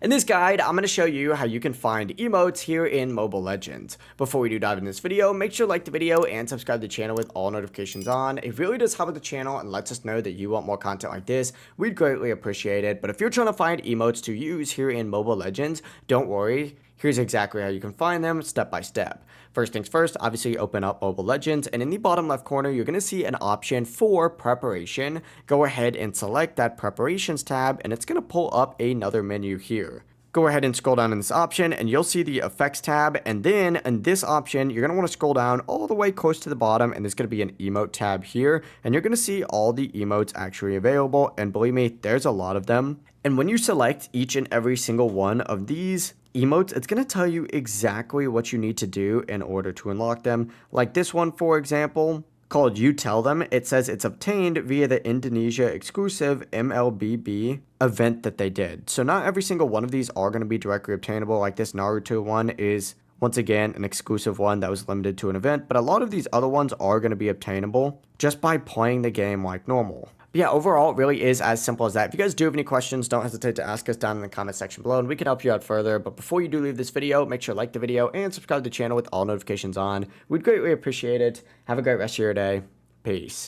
In this guide, I'm going to show you how you can find emotes here in Mobile Legends. Before we do dive into this video, make sure to like the video and subscribe to the channel with all notifications on. It really does help with the channel and lets us know that you want more content like this. We'd greatly appreciate it. But if you're trying to find emotes to use here in Mobile Legends, don't worry. Here's exactly how you can find them step by step. First things first, obviously open up Mobile Legends, and in the bottom left corner, you're going to see an option for preparation. Go ahead and select that preparations tab, and it's going to pull up another menu here. Go ahead and scroll down in this option, and you'll see the effects tab, and then in this option, you're going to want to scroll down all the way close to the bottom, and there's going to be an emote tab here, and you're going to see all the emotes actually available, and believe me, there's a lot of them. And when you select each and every single one of these emotes, it's going to tell you exactly what you need to do in order to unlock them. Like this one, for example, called You Tell Them. It says it's obtained via the Indonesia exclusive MLBB event that they did. So not every single one of these are going to be directly obtainable. Like this Naruto one is, once again, an exclusive one that was limited to an event, but a lot of these other ones are going to be obtainable just by playing the game like normal. But yeah, overall, it really is as simple as that. If you guys do have any questions, don't hesitate to ask us down in the comment section below, and we can help you out further. But before you do leave this video, make sure to like the video and subscribe to the channel with all notifications on. We'd greatly appreciate it. Have a great rest of your day. Peace.